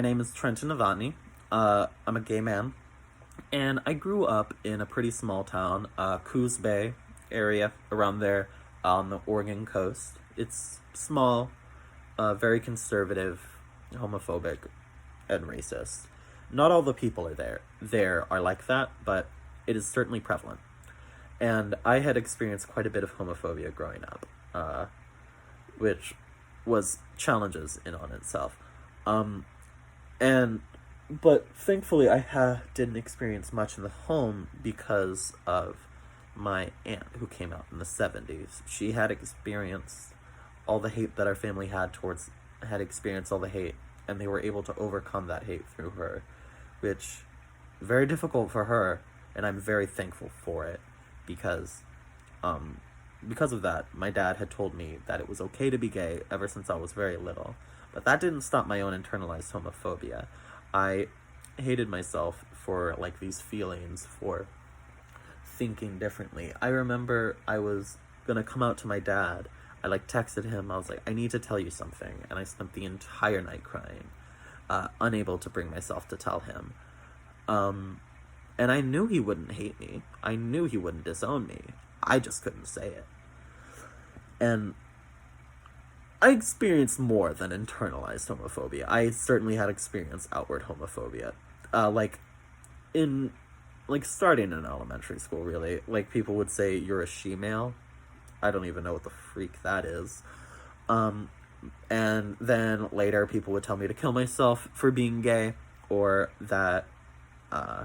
My name is Trenton Novotny. I'm a gay man, and I grew up in a pretty small town, Coos Bay area, around there on the Oregon coast. It's small, very conservative, homophobic, and racist. Not all the people are there are like that, but it is certainly prevalent. And I had experienced quite a bit of homophobia growing up, which was challenges in on itself. Um, and but thankfully didn't experience much in the home because of my aunt who came out in the 70s. She had experienced all the hate that our family had experienced all the hate, and they were able to overcome that hate through her, which very difficult for her, and I'm very thankful for it because um because of that, my dad had told me that it was okay to be gay ever since I was very little. But that didn't stop my own internalized homophobia. I hated myself for like these feelings, for thinking differently. I remember I was gonna come out to my dad. I like texted him. I was like, I need to tell you something, and I spent the entire night crying, unable to bring myself to tell him. Um, and I knew he wouldn't hate me. I knew he wouldn't disown me. I just couldn't say it. And I experienced more than internalized homophobia. I certainly had experienced outward homophobia. Like, in, like, starting in elementary school, really. Like, people would say, you're a she-male. I don't even know what the freak that is. Um, and then later, people would tell me to kill myself for being gay, or that, uh,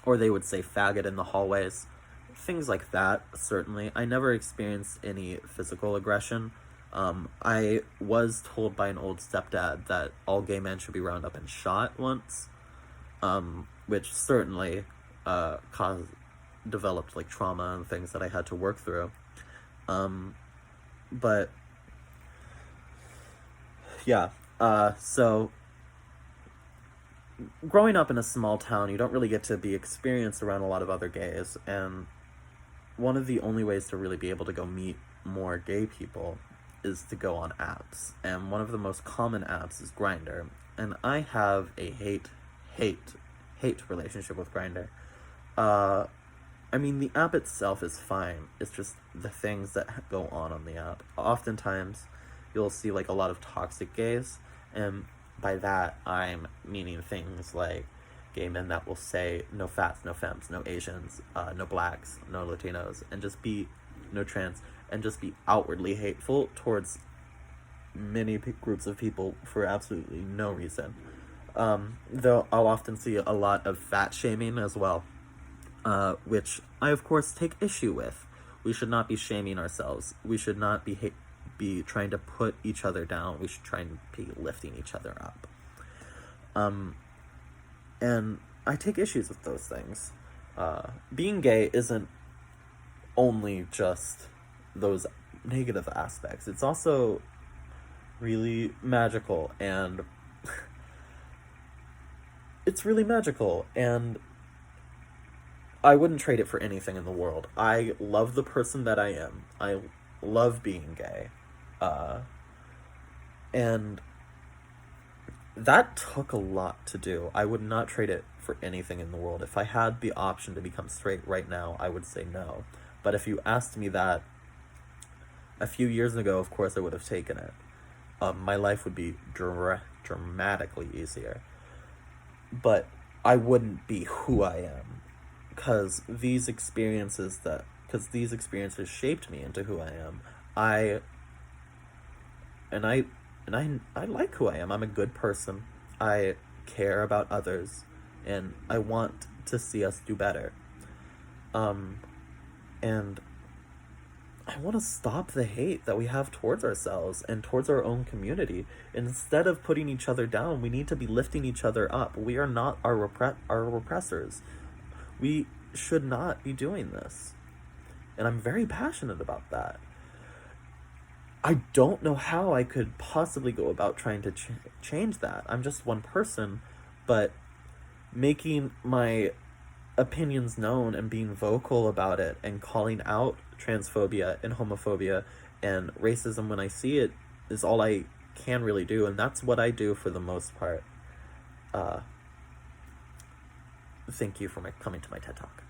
or they would say faggot in the hallways. Things like that, certainly. I never experienced any physical aggression. I was told by an old stepdad that all gay men should be rounded up and shot once, which certainly caused developed like trauma and things that I had to work through. But yeah, so growing up in a small town, you don't really get to be experienced around a lot of other gays, and one of the only ways to really be able to go meet more gay people is to go on apps. And one of the most common apps is Grindr. And I have a hate relationship with Grindr. Uh, I mean, the app itself is fine. It's just the things that go on the app. Oftentimes, you'll see like a lot of toxic gays, and by that I'm meaning things like gay men that will say no fats, no femmes, no Asians, no blacks, no Latinos, and just be no trans, and just be outwardly hateful towards many groups of people for absolutely no reason. Though I'll often see a lot of fat shaming as well, which I of course take issue with. We should not be shaming ourselves. We should not be trying to put each other down. We should try and be lifting each other up. And I take issues with those things. Being gay isn't only just those negative aspects. It's also really magical, and it's really magical, and I wouldn't trade it for anything in the world. I love the person that I am. I love being gay. And that took a lot to do. I would not trade it for anything in the world. If I had the option to become straight right now, I would say no. But if you asked me that a few years ago, of course I would have taken it. My life would be dramatically easier. But I wouldn't be who I am. Because these experiences shaped me into who I am. I like who I am. I'm a good person. I care about others, and I want to see us do better. And I want to stop the hate that we have towards ourselves and towards our own community. Instead of putting each other down, we need to be lifting each other up. We are not our repressors. We should not be doing this. And I'm very passionate about that. I don't know how I could possibly go about trying to change that. I'm just one person, but making my opinions known and being vocal about it and calling out transphobia and homophobia and racism when I see it is all I can really do, and that's what I do for the most part. thank you for coming to my TED Talk.